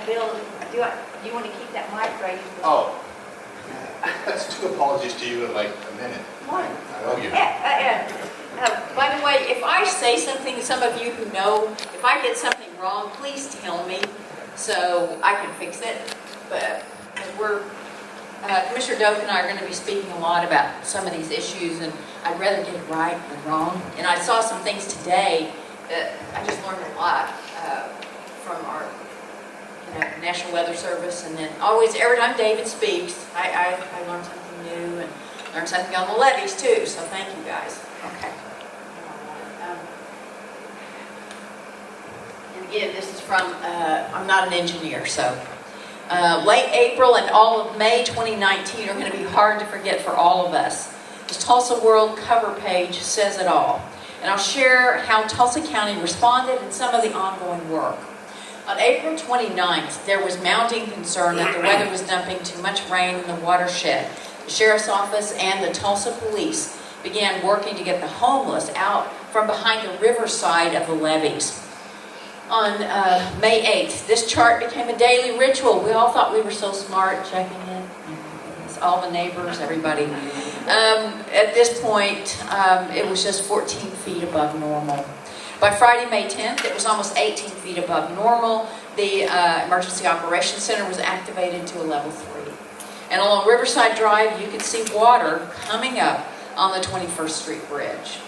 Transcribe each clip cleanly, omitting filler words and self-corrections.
Bill, do you want to keep that mic right? Oh, that's 2 apologies to you in like a minute. One. I owe you. By the way, if I say something, some of you who know, if I get something wrong, please tell me so I can fix it. But Commissioner Doak and I are going to be speaking a lot about some of these issues, and I'd rather get it right than wrong. And I saw some things today that I just learned a lot from our National Weather Service, and then always, every time David speaks, I learn something new and learn something on the levees too, so thank you guys. Okay. And again, this is from, I'm not an engineer, so late April and all of May 2019 are going to be hard to forget for all of us. The Tulsa World cover page says it all, and I'll share how Tulsa County responded and some of the ongoing work. On April 29th, there was mounting concern that the weather was dumping too much rain in the watershed. The Sheriff's Office and the Tulsa Police began working to get the homeless out from behind the riverside of the levees. On May 8th, this chart became a daily ritual. We all thought we were so smart, checking in. All the neighbors, everybody. At this point, it was just 14 feet above normal. By Friday, May 10th, it was almost 18 feet above normal. The Emergency Operations Center was activated to a level 3. And along Riverside Drive, you could see water coming up on the 21st Street Bridge.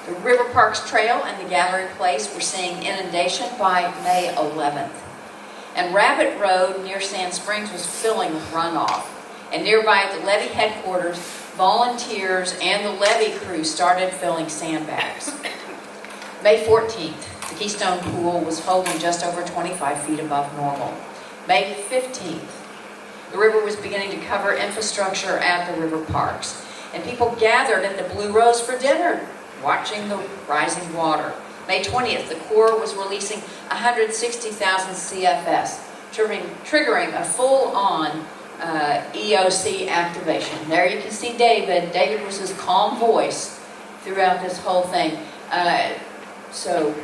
The River Parks Trail and the Gathering Place were seeing inundation by May 11th. And Rabbit Road near Sand Springs was filling with runoff. And nearby at the levee headquarters, volunteers and the levee crew started filling sandbags. May 14th, the Keystone Pool was holding just over 25 feet above normal. May 15th, the river was beginning to cover infrastructure at the river parks, and people gathered at the Blue Rose for dinner, watching the rising water. May 20th, the Corps was releasing 160,000 CFS, triggering a full-on EOC activation. There you can see David. David was his calm voice throughout this whole thing. So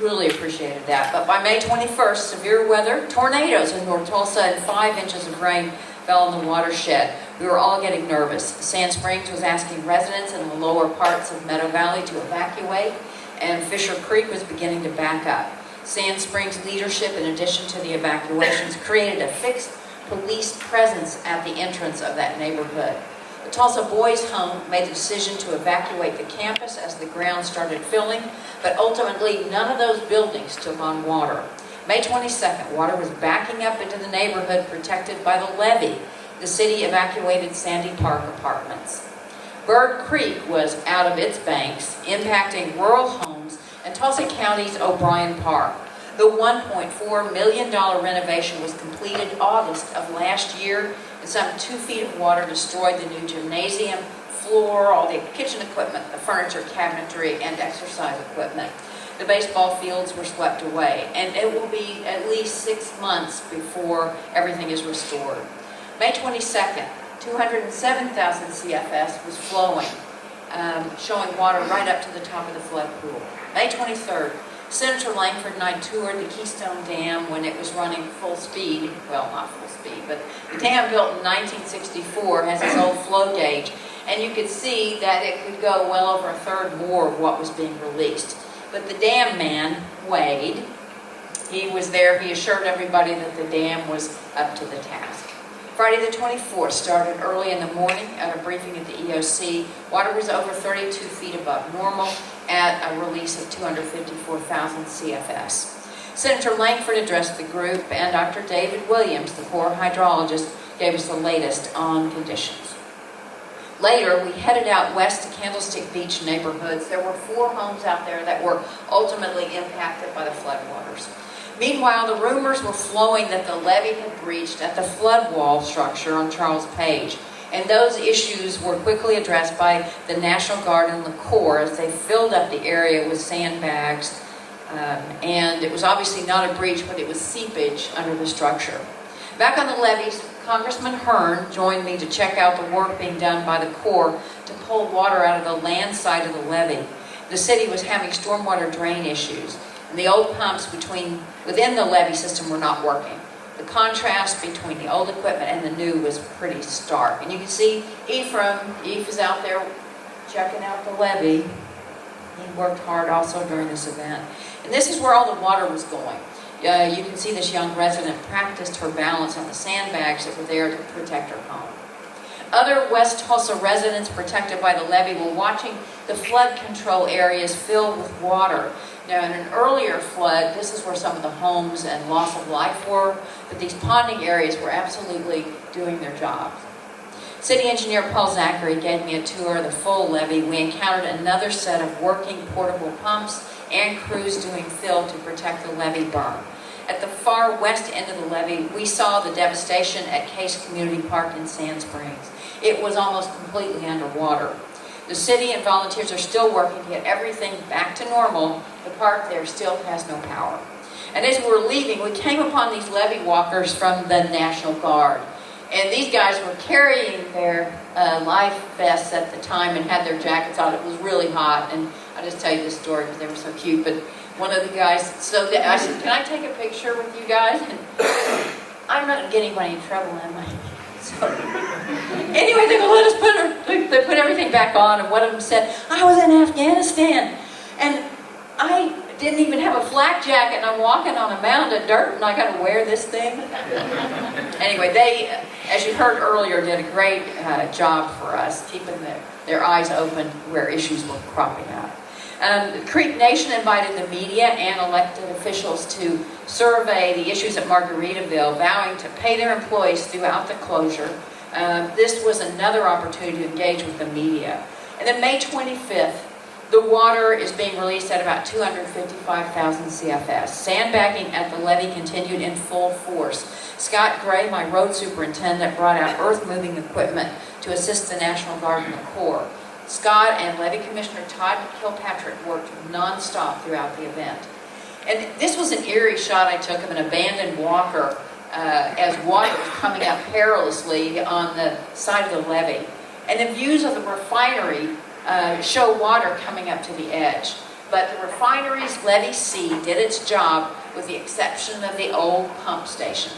really appreciated that. But by May 21st, severe weather, tornadoes in North Tulsa, and 5 inches of rain fell in the watershed. We were all getting nervous. Sand Springs was asking residents in the lower parts of Meadow Valley to evacuate, and Fisher Creek was beginning to back up. Sand Springs leadership, in addition to the evacuations, created a fixed police presence at the entrance of that neighborhood. The Tulsa Boys Home made the decision to evacuate the campus as the ground started filling, but ultimately none of those buildings took on water. May 22nd, water was backing up into the neighborhood protected by the levee. The city evacuated Sandy Park Apartments. Bird Creek was out of its banks, impacting rural homes and Tulsa County's O'Brien Park. The $1.4 million renovation was completed August of last year, and some 2 feet of water destroyed the new gymnasium, floor, all the kitchen equipment, the furniture, cabinetry, and exercise equipment. The baseball fields were swept away, and it will be at least 6 months before everything is restored. May 22nd, 207,000 CFS was flowing, showing water right up to the top of the flood pool. May 23rd, Senator Langford and I toured the Keystone Dam when it was running full speed. Well, not full speed, but the dam built in 1964 has its old flow gauge, and you could see that it could go well over a third more of what was being released. But the dam man, Wade, he was there. He assured everybody that the dam was up to the task. Friday the 24th started early in the morning at a briefing at the EOC. Water was over 32 feet above normal at a release of 254,000 CFS. Senator Langford addressed the group, and Dr. David Williams, the Corps hydrologist, gave us the latest on conditions. Later, we headed out west to Candlestick Beach neighborhoods. There were 4 homes out there that were ultimately impacted by the floodwaters. Meanwhile, the rumors were flowing that the levee had breached at the flood wall structure on Charles Page, and those issues were quickly addressed by the National Guard and the Corps as they filled up the area with sandbags, and it was obviously not a breach, but it was seepage under the structure. Back on the levees, Congressman Hearn joined me to check out the work being done by the Corps to pull water out of the land side of the levee. The city was having stormwater drain issues. and the old pumps within the levee system were not working. The contrast between the old equipment and the new was pretty stark. And you can see Eve is out there checking out the levee. He worked hard also during this event. And this is where all the water was going. You can see this young resident practiced her balance on the sandbags that were there to protect her home. Other West Tulsa residents protected by the levee were watching the flood control areas filled with water. Now, in an earlier flood, this is where some of the homes and loss of life were, but these ponding areas were absolutely doing their job. City Engineer Paul Zachary gave me a tour of the full levee. We encountered another set of working portable pumps and crews doing fill to protect the levee berm. At the far west end of the levee, we saw the devastation at Case Community Park in Sand Springs. It was almost completely underwater. The city and volunteers are still working to get everything back to normal. The park there still has no power. And as we were leaving, we came upon these levee walkers from the National Guard. And these guys were carrying their life vests at the time and had their jackets on. It was really hot. And I'll just tell you this story because they were so cute. But one of the guys, I said, can I take a picture with you guys? And I'm not getting anybody in trouble, am I? So, anyway, they go, let us they put everything back on. And one of them said, I was in Afghanistan. And I didn't even have a flak jacket, and I'm walking on a mound of dirt, and I got to wear this thing. Anyway, they, as you heard earlier, did a great job for us, keeping their eyes open where issues were cropping up. The Creek Nation invited the media and elected officials to survey the issues at Margaritaville, vowing to pay their employees throughout the closure. This was another opportunity to engage with the media. And then May 25th, the water is being released at about 255,000 CFS. Sandbagging at the levee continued in full force. Scott Gray, my road superintendent, brought out earth-moving equipment to assist the National Guard and the Corps. Scott and Levee Commissioner Todd Kilpatrick worked non-stop throughout the event. And this was an eerie shot I took of an abandoned walker as water was coming up perilously on the side of the levee. And the views of the refinery show water coming up to the edge. But the refinery's Levee C did its job with the exception of the old pump station.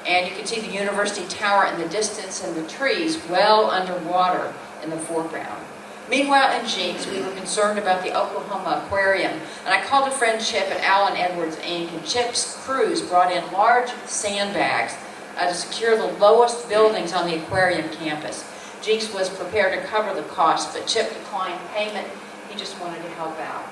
And you can see the university tower in the distance and the trees well underwater in the foreground. Meanwhile, in Jinx, we were concerned about the Oklahoma Aquarium, and I called a friend Chip at Allen Edwards Inc., and Chip's crews brought in large sandbags to secure the lowest buildings on the aquarium campus. Jinx was prepared to cover the cost, but Chip declined payment. He just wanted to help out.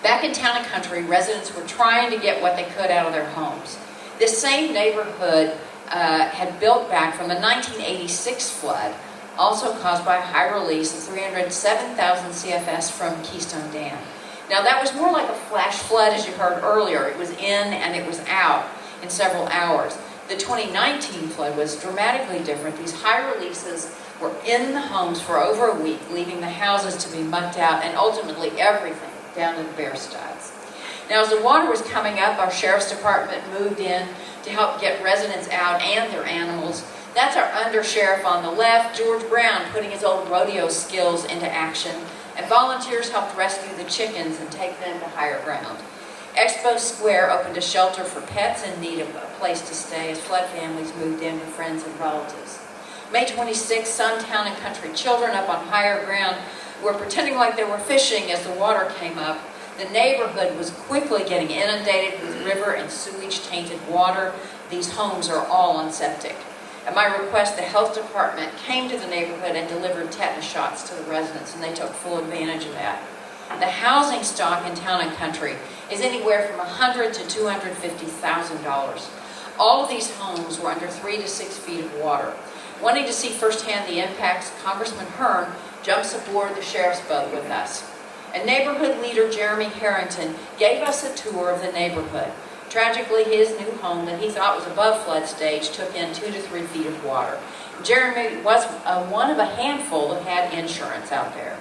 Back in Town and Country, residents were trying to get what they could out of their homes. This same neighborhood had built back from the 1986 flood, also caused by a high release of 307,000 CFS from Keystone Dam. Now that was more like a flash flood, as you heard earlier. It was in and it was out in several hours. The 2019 flood was dramatically different. These high releases were in the homes for over a week, leaving the houses to be mucked out and ultimately everything down to the bare studs. Now as the water was coming up, our sheriff's department moved in to help get residents out and their animals. That's our undersheriff on the left, George Brown, putting his old rodeo skills into action, and volunteers helped rescue the chickens and take them to higher ground. Expo Square opened a shelter for pets in need of a place to stay as flood families moved in with friends and relatives. May 26th, some Town and Country children up on higher ground were pretending like they were fishing as the water came up. The neighborhood was quickly getting inundated with river and sewage-tainted water. These homes are all on septic. At my request, the health department came to the neighborhood and delivered tetanus shots to the residents, and they took full advantage of that. The housing stock in Town and Country is anywhere from $100,000 to $250,000. All of these homes were under 3 to 6 feet of water. Wanting to see firsthand the impacts, Congressman Hearn jumps aboard the sheriff's boat with us. And neighborhood leader Jeremy Harrington gave us a tour of the neighborhood. Tragically, his new home that he thought was above flood stage took in 2 to 3 feet of water. Jeremy was one of a handful that had insurance out there.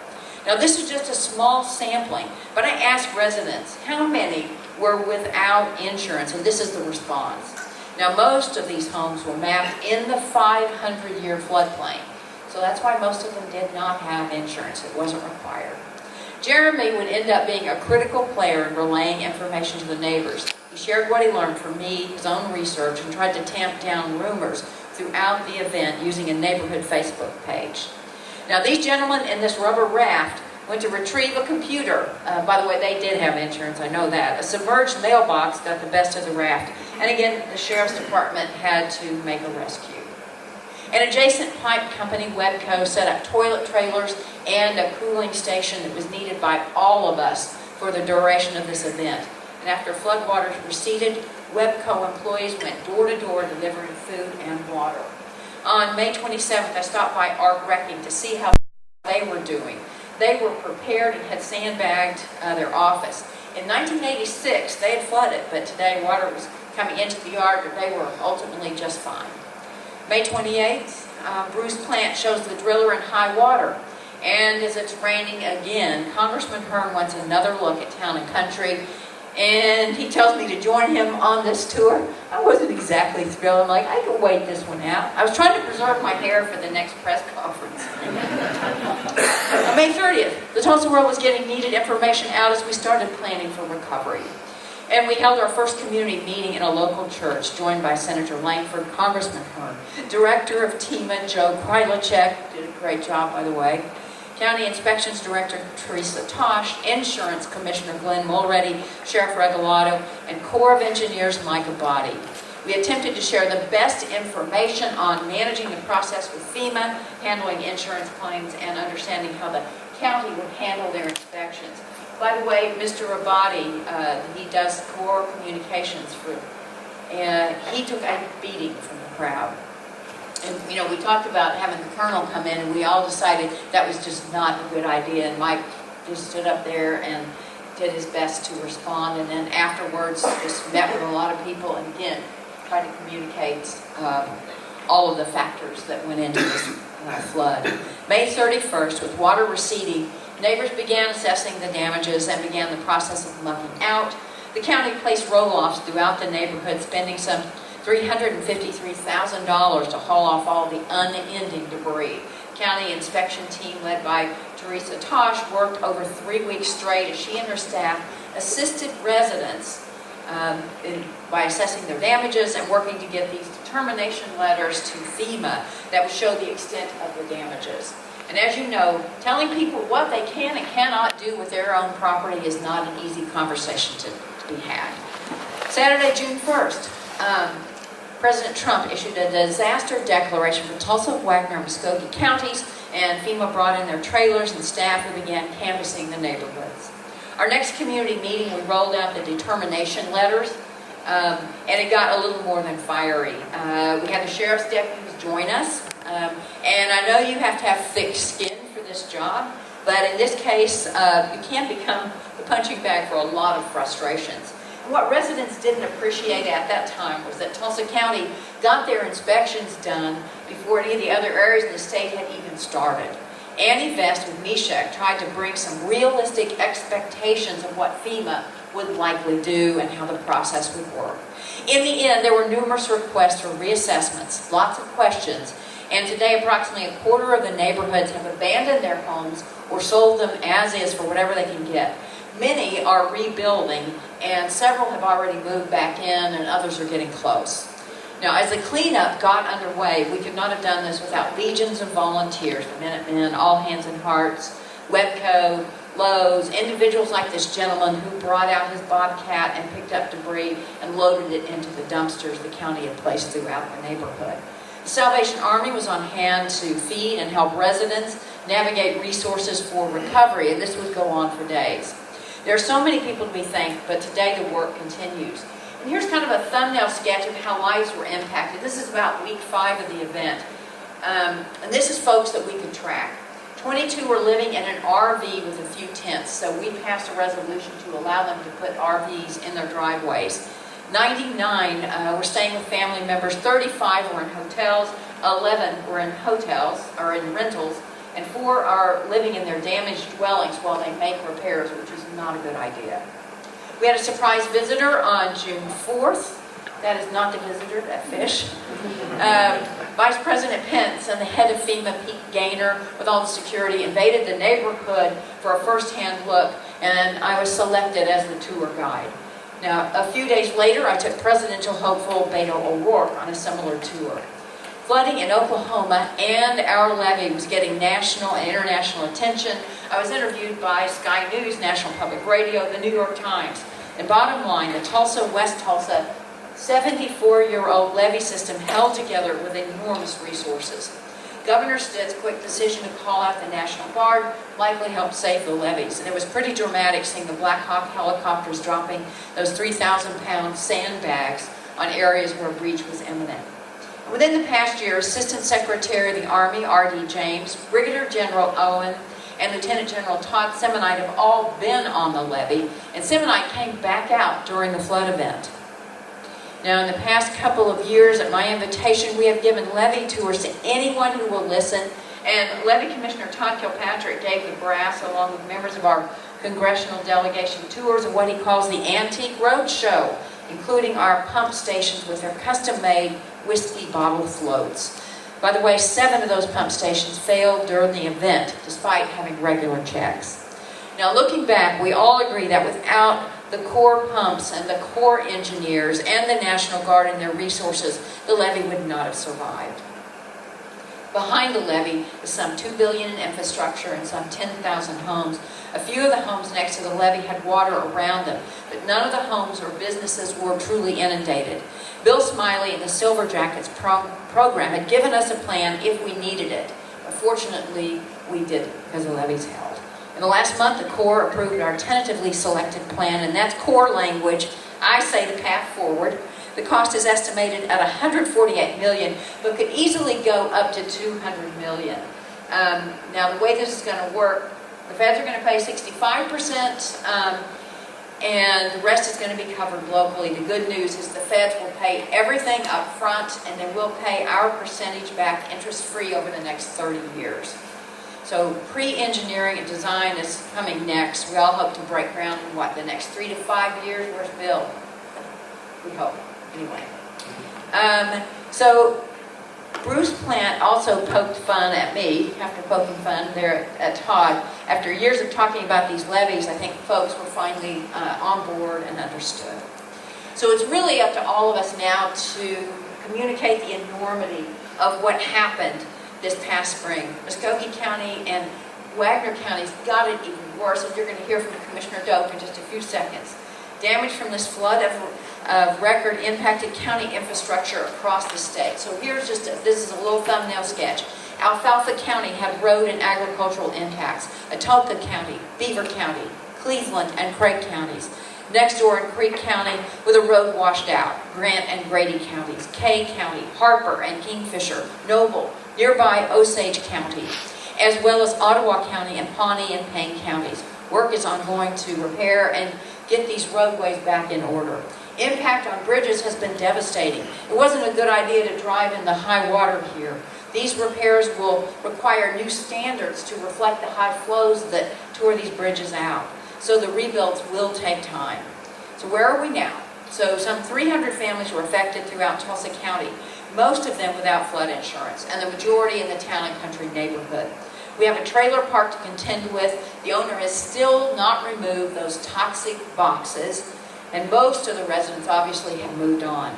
Now, this is just a small sampling, but I asked residents how many were without insurance, and this is the response. Now, most of these homes were mapped in the 500-year floodplain, so that's why most of them did not have insurance. It wasn't required. Jeremy would end up being a critical player in relaying information to the neighbors. He shared what he learned from me, his own research, and tried to tamp down rumors throughout the event using a neighborhood Facebook page. Now, these gentlemen in this rubber raft went to retrieve a computer. By the way, they did have insurance, I know that. A submerged mailbox got the best of the raft. And again, the sheriff's department had to make a rescue. An adjacent pipe company, Webco, set up toilet trailers and a cooling station that was needed by all of us for the duration of this event. And after floodwaters receded, Webco employees went door to door delivering food and water. On May 27th, I stopped by Arc Wrecking to see how they were doing. They were prepared and had sandbagged their office. In 1986, they had flooded, but today water was coming into the yard, but they were ultimately just fine. May 28th, Bruce Plant shows the driller in high water. And as it's raining again, Congressman Hearn wants another look at town and country. And he tells me to join him on this tour. I wasn't exactly thrilled. I'm like, I can wait this one out. I was trying to preserve my hair for the next press conference. On May 30th, the Tulsa World was getting needed information out as we started planning for recovery. And we held our first community meeting in a local church, joined by Senator Langford, Congressman Hearn, Director of TEMA, Joe Krylacek, did a great job, by the way, County Inspections Director Teresa Tosh, Insurance Commissioner Glenn Mulready, Sheriff Regalado, and Corps of Engineers Micah Body. We attempted to share the best information on managing the process with FEMA, handling insurance claims, and understanding how the county would handle their inspections. By the way, Mr. Abadi, he does Corps Communications and he took a beating from the crowd. And, you know, we talked about having the colonel come in, and we all decided that was just not a good idea. And Mike just stood up there and did his best to respond. And then afterwards, just met with a lot of people and, again, tried to communicate all of the factors that went into this flood. May 31st, with water receding, neighbors began assessing the damages and began the process of mucking out. The county placed roll-offs throughout the neighborhood, spending some $353,000 to haul off all the unending debris. County inspection team led by Teresa Tosh worked over 3 weeks straight as she and her staff assisted residents by assessing their damages and working to get these determination letters to FEMA that would show the extent of the damages. And as you know, telling people what they can and cannot do with their own property is not an easy conversation to be had. Saturday, June 1st, President Trump issued a disaster declaration for Tulsa, Wagner, and Muskogee counties, and FEMA brought in their trailers and staff who began canvassing the neighborhoods. Our next community meeting, we rolled out the determination letters, and it got a little more than fiery. We had the sheriff's deputies join us, and I know you have to have thick skin for this job, but in this case, you can become the punching bag for a lot of frustrations. And what residents didn't appreciate at that time was that Tulsa County got their inspections done before any of the other areas in the state had even started. Annie Vest with Meshach tried to bring some realistic expectations of what FEMA would likely do and how the process would work. In the end, there were numerous requests for reassessments, lots of questions, and today approximately a quarter of the neighborhoods have abandoned their homes or sold them as is for whatever they can get. Many are rebuilding, and several have already moved back in, and others are getting close. Now, as the cleanup got underway, we could not have done this without legions of volunteers, the Minutemen, All Hands and Hearts, Webco, Lowe's, individuals like this gentleman who brought out his Bobcat and picked up debris and loaded it into the dumpsters the county had placed throughout the neighborhood. The Salvation Army was on hand to feed and help residents navigate resources for recovery, and this would go on for days. There are so many people to be thanked, but today the work continues. And here's kind of a thumbnail sketch of how lives were impacted. This is about week 5 of the event. And this is folks that we could track. 22 were living in an RV with a few tents, so we passed a resolution to allow them to put RVs in their driveways. 99 were staying with family members, 35 were in hotels, 11 were in hotels, or in rentals, and 4 are living in their damaged dwellings while they make repairs, which is not a good idea. We had a surprise visitor on June 4th. That is not the visitor, that fish. Vice President Pence and the head of FEMA, Pete Gaynor, with all the security, invaded the neighborhood for a first-hand look, and I was selected as the tour guide. Now, a few days later, I took presidential hopeful Beto O'Rourke on a similar tour. Flooding in Oklahoma and our levee was getting national and international attention. I was interviewed by Sky News, National Public Radio, the New York Times. And bottom line, the Tulsa, West Tulsa, 74-year-old levee system held together with enormous resources. Governor Stitt's quick decision to call out the National Guard likely helped save the levees. And it was pretty dramatic seeing the Black Hawk helicopters dropping those 3,000-pound sandbags on areas where a breach was imminent. Within the past year, Assistant Secretary of the Army, R.D. James, Brigadier General Owen, and Lieutenant General Todd Semonite have all been on the levee, and Semonite came back out during the flood event. Now, in the past couple of years, at my invitation, we have given levee tours to anyone who will listen, and Levee Commissioner Todd Kilpatrick gave the brass, along with members of our congressional delegation, tours of what he calls the Antique Road Show, including our pump stations with their custom-made whiskey bottle floats. By the way, 7 of those pump stations failed during the event, despite having regular checks. Now, looking back, we all agree that without the Corps pumps and the Corps engineers and the National Guard and their resources, the levee would not have survived. Behind the levee is some $2 billion in infrastructure and some 10,000 homes. A few of the homes next to the levee had water around them, but none of the homes or businesses were truly inundated. Bill Smiley and the Silver Jackets program had given us a plan if we needed it. But fortunately, we didn't, because the levees held. In the last month, the Corps approved our tentatively selected plan, and that's Corps language. I say the path forward. The cost is estimated at $148 million, but could easily go up to $200 million. Now, the way this is going to work, the feds are going to pay 65%, and the rest is going to be covered locally. The good news is the feds will pay everything up front, and then we'll pay our percentage back interest-free over the next 30 years. So pre-engineering and design is coming next. We all hope to break ground in, the next 3 to 5 years? Where's Bill? We hope. Anyway. So Bruce Plant also poked fun at me, after poking fun there at Todd. After years of talking about these levees, I think folks were finally on board and understood. So it's really up to all of us now to communicate the enormity of what happened this past spring. Muskogee County and Wagner counties got it even worse, and you're going to hear from Commissioner Doak in just a few seconds. Damage from this flood of record impacted county infrastructure across the state. So here's this is a little thumbnail sketch. Alfalfa County had road and agricultural impacts. Atoka County, Beaver County, Cleveland, and Craig counties. Next door in Creek County with a road washed out. Grant and Grady counties. Kay County, Harper and Kingfisher, Noble, nearby Osage County, as well as Ottawa County and Pawnee and Payne counties. Work is ongoing to repair and get these roadways back in order. Impact on bridges has been devastating. It wasn't a good idea to drive in the high water here. These repairs will require new standards to reflect the high flows that tore these bridges out. So the rebuilds will take time. So where are we now? So some 300 families were affected throughout Tulsa County, most of them without flood insurance, and the majority in the town and country neighborhood. We have a trailer park to contend with. The owner has still not removed those toxic boxes, and most of the residents obviously have moved on.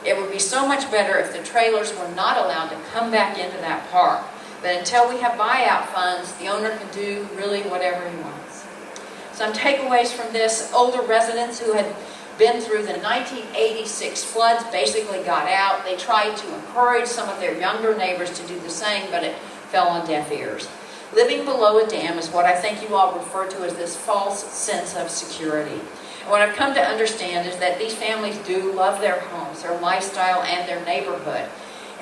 It would be so much better if the trailers were not allowed to come back into that park. But until we have buyout funds, the owner can do really whatever he wants. Some takeaways from this: older residents who had been through the 1986 floods basically got out. They tried to encourage some of their younger neighbors to do the same, but it fell on deaf ears. Living below a dam is what I think you all refer to as this false sense of security. And what I've come to understand is that these families do love their homes, their lifestyle, and their neighborhood.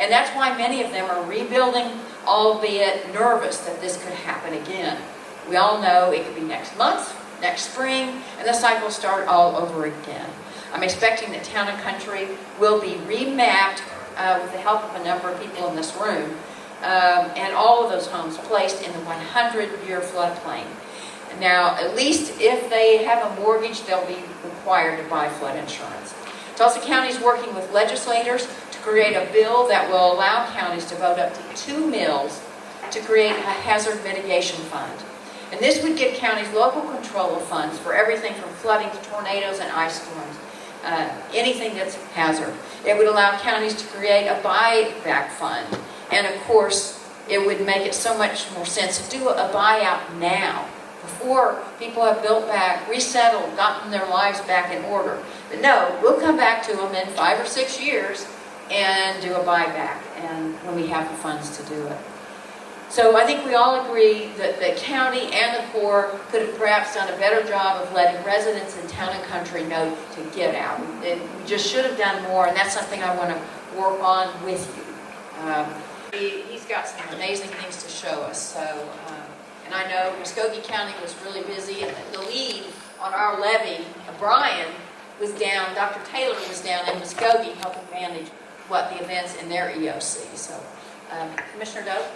And that's why many of them are rebuilding, albeit nervous that this could happen again. We all know it could be next month, next spring, and the cycle start all over again. I'm expecting that town and country will be remapped with the help of a number of people in this room, and all of those homes placed in the 100-year floodplain. Now, at least if they have a mortgage, they'll be required to buy flood insurance. Tulsa County is working with legislators to create a bill that will allow counties to vote up to 2 mills to create a hazard mitigation fund. And this would give counties local control of funds for everything from flooding to tornadoes and ice storms, anything that's hazard. It would allow counties to create a buyback fund. And of course, it would make it so much more sense to do a buyout now, before people have built back, resettled, gotten their lives back in order. But no, we'll come back to them in 5 or 6 years and do a buyback, and when we have the funds to do it. So I think we all agree that the county and the Corps could have perhaps done a better job of letting residents in town and country know to get out. We just should have done more, and that's something I want to work on with you. He's got some amazing things to show us. So, and I know Muskogee County was really busy, and the lead on our levy, Brian, was down, Dr. Taylor was down in Muskogee helping manage the events in their EOC. So, Commissioner Doe?